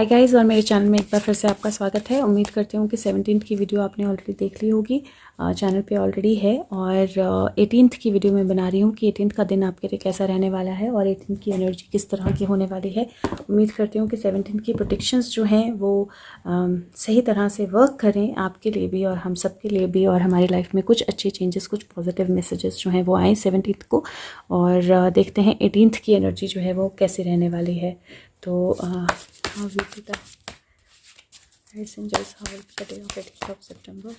Hi guys, और मेरे channel में एक बार फिर से आपका स्वागत है। उम्मीद करती हूँ कि 17th की वीडियो आपने ऑलरेडी देख ली होगी, चैनल पे ऑलरेडी है। और 18th की वीडियो मैं बना रही हूँ कि 18th का दिन आपके लिए कैसा रहने वाला है और 18th की एनर्जी किस तरह की होने वाली है। उम्मीद करती हूँ कि 17th की प्रोडिक्शंस जो हैं वो सही तरह से वर्क करें आपके लिए भी और हम सब के लिए भी, और हमारी लाइफ में कुछ अच्छे चेंजेस, कुछ पॉजिटिव मैसेजेस जो हैं वो आए 17th को। और देखते हैं 18th की एनर्जी जो है वो कैसी रहने वाली है। तो how will be the messengers, how will be the day of 18th of September,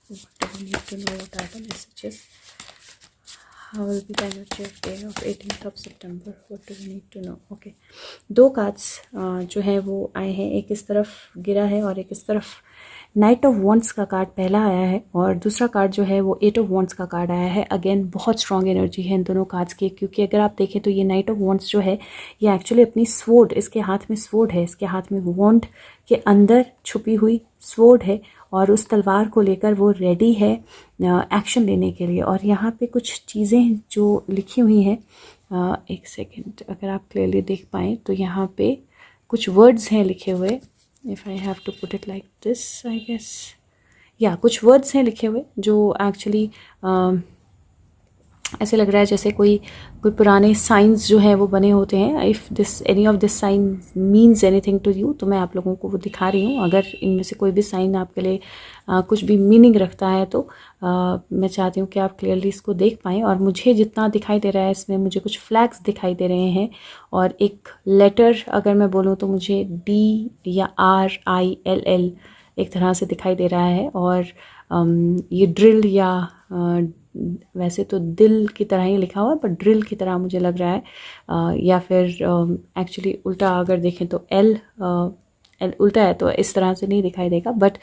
what do we need to know, what are the messages, how will be the energy of day of 18th of September, what do we need to know। Okay, दो cards जो है वो आए हैं, एक इस तरफ गिरा है और एक इस तरफ। नाइट ऑफ वॉन्ड्स का कार्ड पहला आया है और दूसरा कार्ड जो है वो एट ऑफ वॉन्ड्स का कार्ड आया है। अगेन बहुत स्ट्रॉन्ग एनर्जी है इन दोनों कार्ड्स की, क्योंकि अगर आप देखें तो ये नाइट ऑफ वॉन्ड्स जो है ये एक्चुअली अपनी स्वॉर्ड, इसके हाथ में स्वॉर्ड है, इसके हाथ में वॉन्ड के अंदर छुपी हुई स्वॉर्ड है और उस तलवार को लेकर वो रेडी है एक्शन लेने के लिए। और यहाँ पे कुछ चीज़ें जो लिखी हुई हैं, एक सेकेंड, अगर आप क्लियरली देख पाएँ तो यहाँ पे कुछ वर्ड्स हैं लिखे हुए। If I have to put it like this, I guess, कुछ वर्ड्स हैं लिखे हुए जो एक्चुअली ऐसे लग रहा है जैसे कोई पुराने साइंस जो हैं वो बने होते हैं। If this any of this sign means anything to you, तो मैं आप लोगों को वो दिखा रही हूँ। अगर इनमें से कोई भी साइन आपके लिए कुछ भी मीनिंग रखता है तो मैं चाहती हूँ कि आप क्लियरली इसको देख पाएँ। और मुझे जितना दिखाई दे रहा है इसमें मुझे कुछ फ्लैग्स दिखाई दे रहे हैं और एक लेटर अगर मैं बोलूँ तो मुझे D या RILL एक तरह से दिखाई दे रहा है। और ये ड्रिल या वैसे तो दिल की तरह ही लिखा हुआ है पर ड्रिल की तरह मुझे लग रहा है, या फिर एक्चुअली उल्टा अगर देखें तो एल उल्टा है तो इस तरह से नहीं दिखाई देगा। बट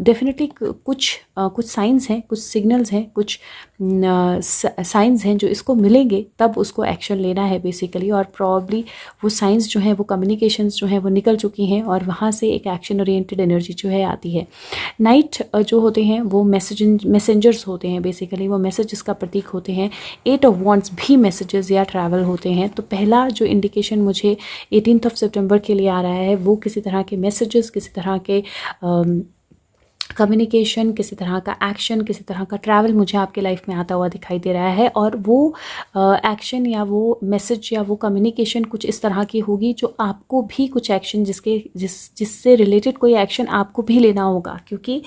डेफिनेटली कुछ साइंस हैं, कुछ सिग्नल्स हैं, कुछ साइंस हैं जो इसको मिलेंगे तब उसको एक्शन लेना है बेसिकली। और प्रॉब्ली वो साइंस जो हैं वो कम्युनिकेशंस जो हैं वो निकल चुकी हैं और वहाँ से एक एक्शन ओरिएंटेड एनर्जी जो है आती है। नाइट जो होते हैं वो मैसेंजर्स होते हैं, बेसिकली वो मैसेजेस का प्रतीक होते हैं। एट ऑफ वॉन्ड्स भी मैसेजेस या ट्रैवल होते हैं। तो पहला जो इंडिकेशन मुझे 18th ऑफ सितंबर के लिए आ रहा है वो किसी तरह के मैसेजेस, किसी तरह के कम्युनिकेशन, किसी तरह का एक्शन, किसी तरह का ट्रैवल मुझे आपके लाइफ में आता हुआ दिखाई दे रहा है। और वो एक्शन या वो मैसेज या वो कम्युनिकेशन कुछ इस तरह की होगी जो आपको भी कुछ एक्शन जिससे रिलेटेड कोई एक्शन आपको भी लेना होगा, क्योंकि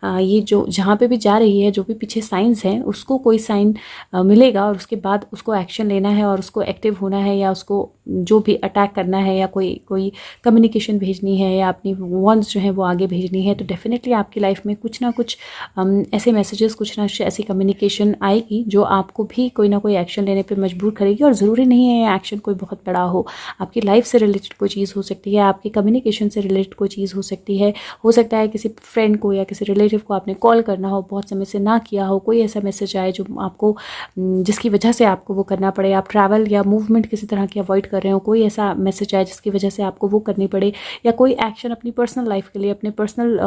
ये जो जहाँ पे भी जा रही है, जो भी पीछे साइंस हैं उसको कोई साइन मिलेगा और उसके बाद उसको एक्शन लेना है और उसको एक्टिव होना है या उसको जो भी अटैक करना है या कोई कम्युनिकेशन भेजनी है या अपनी वॉन्ड्स जो है वो आगे भेजनी है। तो डेफिनेटली आपकी लाइफ में कुछ ना कुछ ऐसे मैसेजेस, कुछ ना ऐसी कम्युनिकेशन आएगी जो आपको भी कोई ना कोई एक्शन लेने पे मजबूर करेगी। और ज़रूरी नहीं है ये एक्शन कोई बहुत बड़ा हो, आपकी लाइफ से रिलेटेड कोई चीज़ हो सकती है, आपकी कम्युनिकेशन से रिलेटेड कोई चीज़ हो सकती है। हो सकता है किसी फ्रेंड को या किसी रिलेटिव को आपने कॉल करना हो, बहुत समय से ना किया हो, कोई ऐसा मैसेज आए जो आपको जिसकी वजह से आपको वो करना पड़े। आप ट्रैवल या मूवमेंट किसी तरह की अवॉइड कर रहे हो, कोई ऐसा मैसेज आए जिसकी वजह से आपको वो करनी पड़े, या कोई एक्शन अपनी पर्सनल लाइफ के लिए, अपने पर्सनल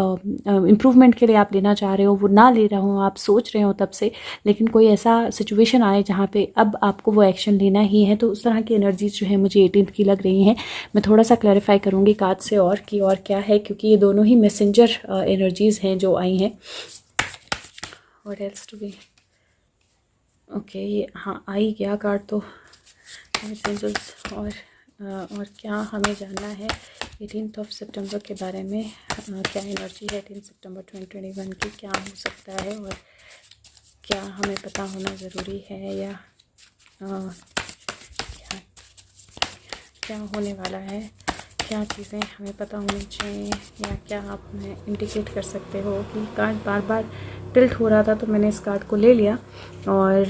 इंप्रूवमेंट के लिए आप लेना चाह रहे हो, वो ना ले रहे हो, आप सोच रहे हो तब से, लेकिन कोई ऐसा सिचुएशन आए जहाँ पे अब आपको वो एक्शन लेना ही है। तो उस तरह की एनर्जीज जो है मुझे 18th की लग रही हैं। मैं थोड़ा सा क्लैरिफाई करूँगी कार्ड से और कि और क्या है, क्योंकि ये दोनों ही मैसेंजर एनर्जीज हैं जो आई हैं। What else to be, okay, ये हाँ आई गया कार्ड तो मैसेंजर्स। और क्या हमें जानना है 18th ऑफ सितंबर के बारे में, क्या एनर्जी है 18 सितंबर 2021 की, क्या हो सकता है और क्या हमें पता होना ज़रूरी है, या क्या होने वाला है, क्या चीज़ें हमें पता होनी चाहिए, या क्या आप हमें इंडिकेट कर सकते हो। कि कार्ड बार बार टिल्ट हो रहा था तो मैंने इस कार्ड को ले लिया। और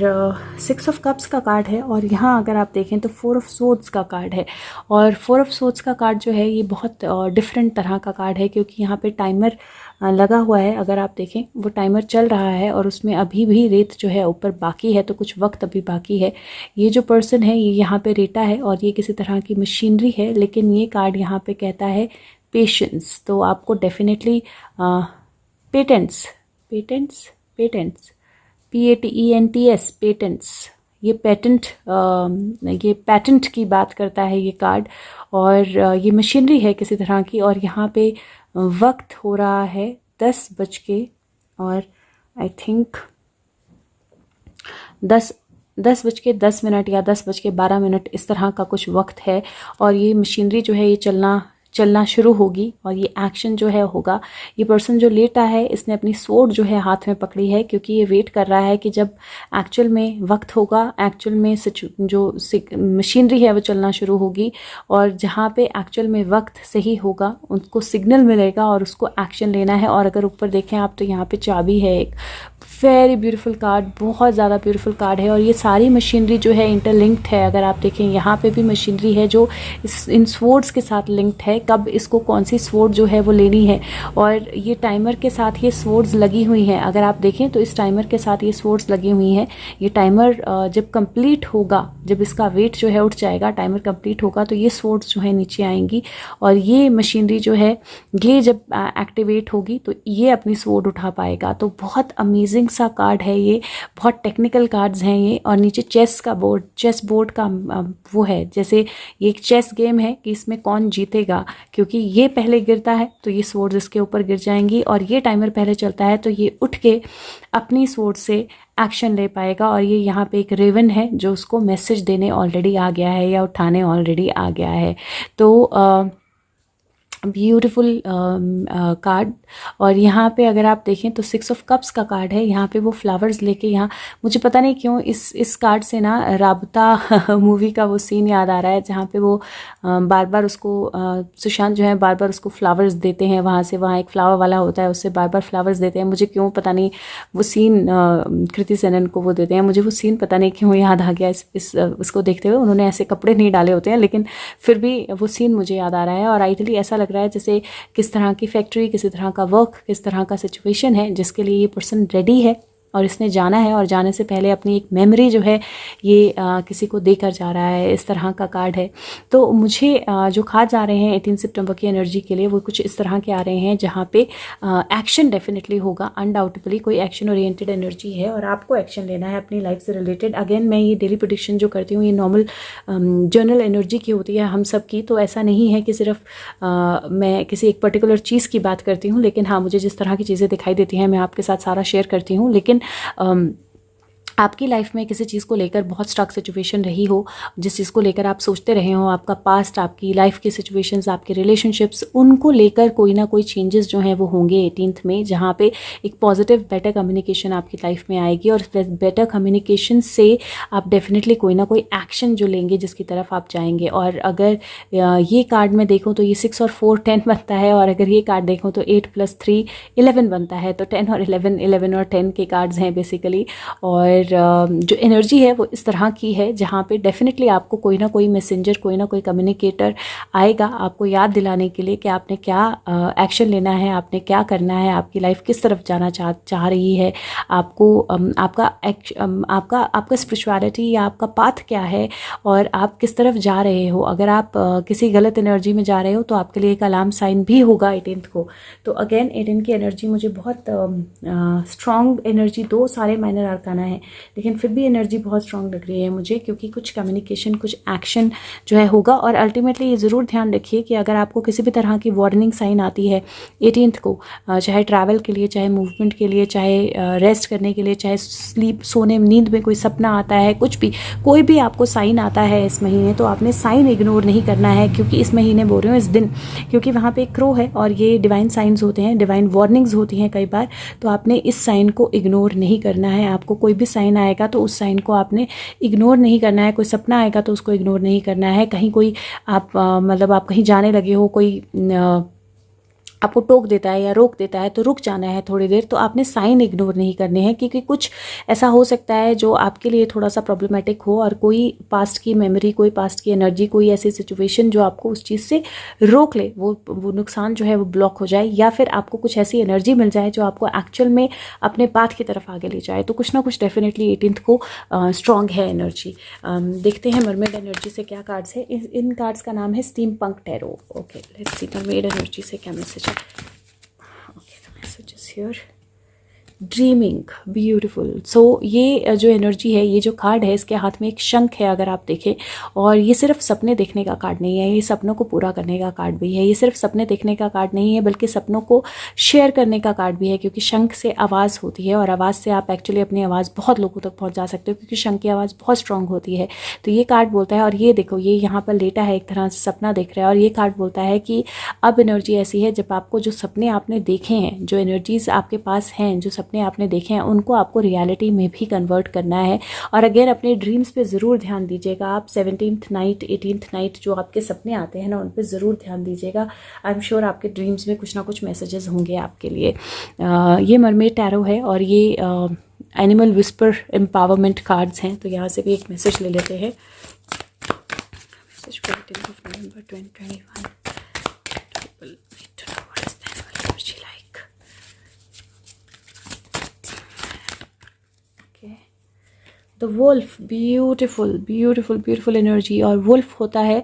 6 ऑफ कप्स का कार्ड है और यहाँ अगर आप देखें तो 4 ऑफ सोर्ड्स का कार्ड है। और 4 ऑफ सोर्ड्स का कार्ड जो है ये बहुत डिफरेंट तरह का कार्ड है, क्योंकि यहाँ पे टाइमर लगा हुआ है। अगर आप देखें वो टाइमर चल रहा है और उसमें अभी भी रेत जो है ऊपर बाकी है, तो कुछ वक्त अभी बाकी है। ये जो पर्सन है ये यहाँ पे रेता है और ये किसी तरह की मशीनरी है, लेकिन ये कार्ड यहाँ पे कहता है पेशेंस। तो आपको definitely patents, patents, patents, PATENTS, patents, ये पैटेंट की बात करता है ये कार्ड। और ये मशीनरी है किसी तरह की। और यहाँ पे वक्त हो रहा है 10 और आई थिंक 10 10 बज के 10 मिनट या 10 बज के 12 मिनट इस तरह का कुछ वक्त है। और ये मशीनरी जो है ये चलना शुरू होगी और ये एक्शन जो है होगा। ये पर्सन जो लेटा है इसने अपनी स्वॉर्ड जो है हाथ में पकड़ी है, क्योंकि ये वेट कर रहा है कि जब एक्चुअल में वक्त होगा, एक्चुअल में जो मशीनरी है वो चलना शुरू होगी, और जहाँ पे एक्चुअल में वक्त सही होगा उनको सिग्नल मिलेगा और उसको एक्शन लेना है। और अगर ऊपर देखें आप तो यहाँ पे चाबी है, एक वेरी ब्यूटीफुल कार्ड, बहुत ज़्यादा ब्यूटीफुल कार्ड है। और ये सारी मशीनरी जो है इंटरलिंक्ड है। अगर आप देखें यहाँ पे भी मशीनरी है जो इन स्वॉर्ड्स के साथ लिंक्ड है, कब इसको कौन सी स्वॉर्ड जो है वो लेनी है। और ये टाइमर के साथ ये स्वॉर्ड्स लगी हुई हैं। अगर आप देखें तो इस टाइमर के साथ ये स्वॉर्ड्स लगी हुई हैं। ये टाइमर जब कंप्लीट होगा, जब इसका वेट जो है उठ जाएगा, टाइमर कंप्लीट होगा, तो ये स्वॉर्ड्स जो है नीचे आएंगी। और ये मशीनरी जो है ये जब एक्टिवेट होगी तो ये अपनी स्वॉर्ड उठा पाएगा। तो बहुत अमेजिंग सा कार्ड है ये, बहुत टेक्निकल कार्ड्स हैं ये। और नीचे चेस बोर्ड का वो है, जैसे ये एक चेस गेम है कि इसमें कौन जीतेगा, क्योंकि ये पहले गिरता है तो ये स्वॉर्ड्स इसके ऊपर गिर जाएंगी, और ये टाइमर पहले चलता है तो ये उठ के अपनी स्वॉर्ड से एक्शन ले पाएगा। और ये यहाँ पे एक रेवन है जो उसको मैसेज देने ऑलरेडी आ गया है या उठाने ऑलरेडी आ गया है। तो ब्यूटीफुल कार्ड। और यहाँ पे अगर आप देखें तो 6 ऑफ कप्स का कार्ड है। यहाँ पे वो फ्लावर्स लेके, यहाँ मुझे पता नहीं क्यों इस कार्ड से ना राबता मूवी का वो सीन याद आ रहा है, जहाँ पे वो बार बार उसको सुशांत जो है बार बार उसको फ्लावर्स देते हैं। वहाँ एक फ्लावर वाला होता है, उससे बार बार फ्लावर्स देते हैं। मुझे क्यों पता नहीं वो सीन कृति सेनन को वो देते हैं, मुझे वो सीन पता नहीं क्यों याद आ गया इसको देखते हुए। उन्होंने ऐसे कपड़े नहीं डाले होते हैं, लेकिन फिर भी वो सीन मुझे याद आ रहा है। और आइडियली ऐसा लग रहा है जैसे किस तरह की फैक्ट्री, किस तरह का वर्क, किस तरह का सिचुएशन है जिसके लिए ये पर्सन रेडी है और इसने जाना है। और जाने से पहले अपनी एक मेमोरी जो है ये किसी को देकर जा रहा है, इस तरह का कार्ड है। तो मुझे जो खास आ रहे हैं 18 सितंबर की एनर्जी के लिए वो कुछ इस तरह के आ रहे हैं, जहाँ पे एक्शन डेफिनेटली होगा, अनडाउटेबली कोई एक्शन ओरिएंटेड एनर्जी है और आपको एक्शन लेना है अपनी लाइफ से रिलेटेड। अगेन मैं ये डेली प्रेडिक्शन जो करती हूँ ये नॉर्मल जर्नल एनर्जी की होती है हम सब की, तो ऐसा नहीं है कि सिर्फ मैं किसी एक पर्टिकुलर चीज़ की बात करती हूँ। लेकिन हाँ, मुझे जिस तरह की चीज़ें दिखाई देती हैं मैं आपके साथ सारा शेयर करती हूँ। लेकिन आपकी लाइफ में किसी चीज़ को लेकर बहुत स्टक सिचुएशन रही हो, जिस चीज़ को लेकर आप सोचते रहे हो, आपका पास्ट, आपकी लाइफ की सिचुएशंस, आपके रिलेशनशिप्स, उनको लेकर कोई ना कोई चेंजेस जो हैं वो होंगे 18th में, जहाँ पे एक पॉजिटिव बेटर कम्युनिकेशन आपकी लाइफ में आएगी। और बेटर कम्युनिकेशन से आप डेफिनेटली कोई ना कोई एक्शन जो लेंगे जिसकी तरफ आप जाएंगे। और अगर ये कार्ड में देखूँ तो ये 6 और 4 10 बनता है, और अगर ये कार्ड देखूँ तो 8 + 3 11 बनता है। तो 10 और 11 और 10 के कार्ड्स हैं बेसिकली। और जो एनर्जी है वो इस तरह की है जहाँ पे डेफिनेटली आपको कोई ना कोई मैसेंजर, कोई ना कोई कम्युनिकेटर आएगा आपको याद दिलाने के लिए कि आपने क्या एक्शन लेना है, आपने क्या करना है, आपकी लाइफ किस तरफ जाना चाह रही है, आपको आपका स्पिरिचुअलिटी या आपका पाथ क्या है और आप किस तरफ जा रहे हो। अगर आप किसी गलत एनर्जी में जा रहे हो तो आपके लिए एक अलार्म साइन भी होगा 18th को। तो अगेन 18 की एनर्जी मुझे बहुत स्ट्रॉन्ग एनर्जी, 2 सारे माइनर आर्काना है लेकिन फिर भी एनर्जी बहुत स्ट्रांग लग रही है मुझे, क्योंकि कुछ कम्युनिकेशन, कुछ एक्शन जो है होगा। और अल्टीमेटली ये ज़रूर ध्यान रखिए कि अगर आपको किसी भी तरह की वार्निंग साइन आती है 18th को, चाहे ट्रैवल के लिए, चाहे मूवमेंट के लिए, चाहे रेस्ट करने के लिए, चाहे सोने नींद में कोई सपना आता है, कुछ भी, कोई भी आपको साइन आता है इस महीने, तो आपने साइन इग्नोर नहीं करना है। क्योंकि इस महीने बोल रही हूँ, इस दिन, क्योंकि वहाँ पे एक क्रो है और ये डिवाइन साइंस होते हैं, डिवाइन वार्निंग्स होती हैं कई बार। तो आपने इस साइन को इग्नोर नहीं करना है। आपको कोई भी साइन आएगा तो उस साइन को आपने इग्नोर नहीं करना है। कोई सपना आएगा तो उसको इग्नोर नहीं करना है। कहीं कोई आप मतलब आप कहीं जाने लगे हो, कोई आपको टोक देता है या रोक देता है तो रुक जाना है थोड़ी देर। तो आपने साइन इग्नोर नहीं करने हैं, क्योंकि कुछ ऐसा हो सकता है जो आपके लिए थोड़ा सा प्रॉब्लमेटिक हो और कोई पास्ट की मेमोरी, कोई पास्ट की एनर्जी, कोई ऐसी सिचुएशन जो आपको उस चीज़ से रोक ले, वो नुकसान जो है वो ब्लॉक हो जाए, या फिर आपको कुछ ऐसी एनर्जी मिल जाए जो आपको एक्चुअल में अपने पाथ की तरफ आगे ले जाए। तो कुछ ना कुछ डेफिनेटली 18th को स्ट्रॉन्ग है एनर्जी। देखते हैं मरमेड एनर्जी से क्या कार्ड्स है। इन कार्ड्स का नाम है steampunk tarot. Okay, let's see mermaid energy से क्या मैसेज है। Okay, the message is here. Dreaming, beautiful. So ये जो एनर्जी है, ये जो कार्ड है, इसके हाथ में एक शंख है अगर आप देखें, और ये सिर्फ सपने देखने का कार्ड नहीं है, ये सपनों को पूरा करने का कार्ड भी है। ये सिर्फ सपने देखने का कार्ड नहीं है बल्कि सपनों को शेयर करने का कार्ड भी है, क्योंकि शंख से आवाज़ होती है और आवाज़ से आप एक्चुअली अपनी आवाज़ बहुत लोगों तक पहुँचा सकते हो, क्योंकि शंख की आवाज़ बहुत स्ट्रांग होती है। तो ये कार्ड बोलता है, और ये देखो ये यहाँ पर लेटा है, एक तरह से सपना देख रहा है, और ये कार्ड बोलता है कि अब एनर्जी ऐसी है जब आपको जो सपने आपने देखे हैं, जो एनर्जीज आपके पास हैं, जो सपने आपने देखे हैं, उनको आपको रियलिटी में भी कन्वर्ट करना है। और अगेन अपने ड्रीम्स पे ज़रूर ध्यान दीजिएगा। आप 17th नाइट 18th नाइट जो आपके सपने आते हैं ना, उन पे ज़रूर ध्यान दीजिएगा। आई एम श्योर आपके ड्रीम्स में कुछ ना कुछ मैसेजेस होंगे आपके लिए। ये मरमेड टैरो है और ये एनिमल विस्पर एम्पावरमेंट कार्ड्स हैं। तो यहाँ से भी एक मैसेज ले लेते हैं। Message for 10th of November 2021। People need to know what is the animal energy like. Okay. The wolf, beautiful, beautiful, beautiful energy। और वुल्फ होता है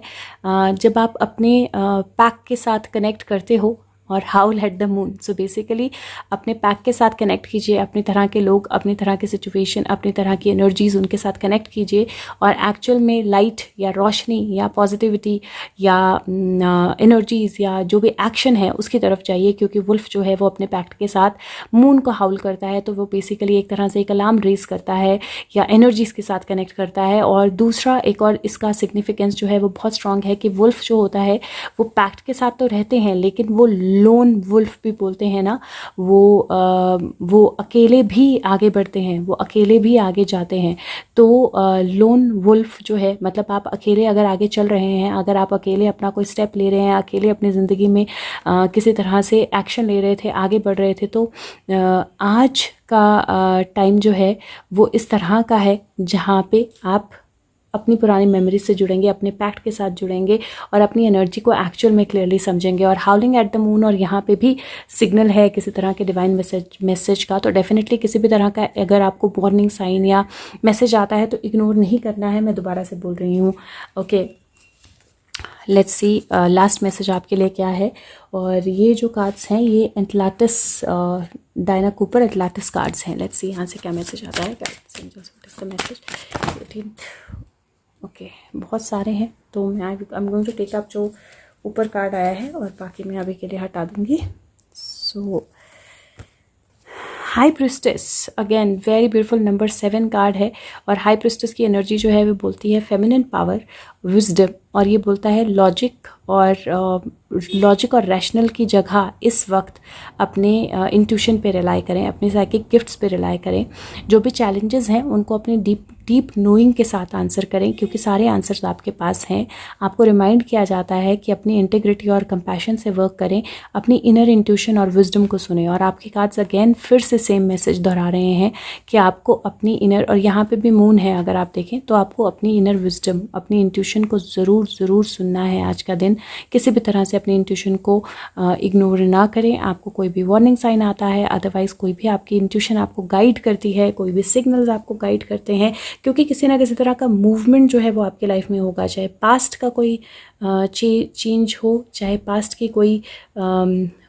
जब आप अपने पैक के साथ कनेक्ट करते हो, और howl at the moon. So basically अपने पैक के साथ कनेक्ट कीजिए, अपनी तरह के लोग, अपनी तरह की सिचुएशन, अपनी तरह की एनर्जीज उनके साथ कनेक्ट कीजिए, और एक्चुअल में लाइट या रोशनी या पॉजिटिविटी या एनर्जीज या जो भी एक्शन है उसकी तरफ जाइए। क्योंकि वुल्फ जो है वो अपने पैक्ट के साथ मून को हाउल करता है, तो वो बेसिकली एक तरह से एक अलार्म रेज करता है या एनर्जीज के साथ कनेक्ट करता है। और दूसरा एक और इसका सिग्निफिकेंस जो है वो बहुत स्ट्रांग है कि वुल्फ जो होता है वो पैक्ट के साथ तो रहते हैं, लेकिन वो लोन वुल्फ भी बोलते हैं ना, वो अकेले भी आगे बढ़ते हैं, वो अकेले भी आगे जाते हैं। तो लोन वुल्फ जो है, मतलब आप अकेले अगर आगे चल रहे हैं, अगर आप अकेले अपना कोई स्टेप ले रहे हैं, अकेले अपनी ज़िंदगी में किसी तरह से एक्शन ले रहे थे, आगे बढ़ रहे थे, तो आज का टाइम जो है वो इस तरह का है जहाँ पे आप अपनी पुरानी मेमोरी से जुड़ेंगे, अपने पैक्ट के साथ जुड़ेंगे और अपनी एनर्जी को एक्चुअल में क्लियरली समझेंगे। और हाउलिंग एट द मून, और यहाँ पे भी सिग्नल है किसी तरह के डिवाइन मैसेज का। तो डेफिनेटली किसी भी तरह का अगर आपको वार्निंग साइन या मैसेज आता है तो इग्नोर नहीं करना है। मैं दोबारा से बोल रही हूँ। Okay, let's C last message आपके लिए क्या है। और ये जो कार्ड्स हैं ये Atlantis, Diana Cooper Atlantis cards हैं। लेट्स सी यहाँ से क्या मैसेज आता है। ओके, बहुत सारे हैं, तो मैं I am going to take up जो ऊपर कार्ड आया है और बाकी मैं अभी के लिए हटा दूंगी। So high priestess, again very beautiful, number 7 card है। और हाई प्रिस्टेस की एनर्जी जो है वो बोलती है फेमिनिन पावर, विजडम, और ये बोलता है लॉजिक और रैशनल की जगह इस वक्त अपने इंट्यूशन पे रिलाई करें, अपने साइकिक गिफ्ट्स पे रिलाई करें। जो भी चैलेंजेस हैं उनको अपने डीप नोइंग के साथ आंसर करें, क्योंकि सारे आंसर्स आपके पास हैं। आपको रिमाइंड किया जाता है कि अपनी इंटीग्रिटी और कंपैशन से वर्क करें, अपनी इनर इंट्यूशन और विजडम को सुने। और आपके कार्ड्स अगेन फिर से सेम मैसेज दोहरा रहे हैं कि आपको अपनी इनर, और यहाँ पे भी मून है अगर आप देखें, तो आपको अपनी इनर विजडम, अपनी इंट्यूशन को ज़रूर सुनना है आज का दिन। किसी भी तरह से अपनी इंट्यूशन को इग्नोर ना करें। आपको कोई भी वार्निंग साइन आता है, अदरवाइज़ कोई भी आपकी इंट्यूशन आपको गाइड करती है, कोई भी सिग्नल्स आपको गाइड करते हैं, क्योंकि किसी ना किसी तरह का मूवमेंट जो है वो आपकी लाइफ में होगा। चाहे पास्ट का कोई चेंज हो, चाहे पास्ट की कोई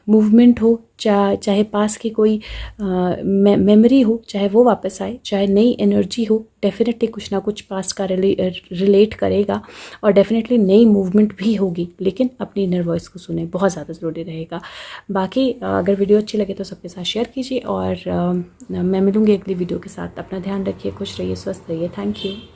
मूवमेंट हो, चाहे पास्ट की कोई मेमोरी हो, चाहे वो वापस आए, चाहे नई एनर्जी हो, डेफिनेटली कुछ ना कुछ पास्ट का रिलेट करेगा और डेफिनेटली नई मूवमेंट भी होगी। लेकिन अपनी इनर वॉइस को सुने, बहुत ज़्यादा ज़रूरी रहेगा। बाकी अगर वीडियो अच्छी लगे तो सबके साथ शेयर कीजिए, और मैं मिलूँगी अगली वीडियो के साथ। अपना ध्यान रखिए, खुश रहिए, स्वस्थ रहिए। Thank you.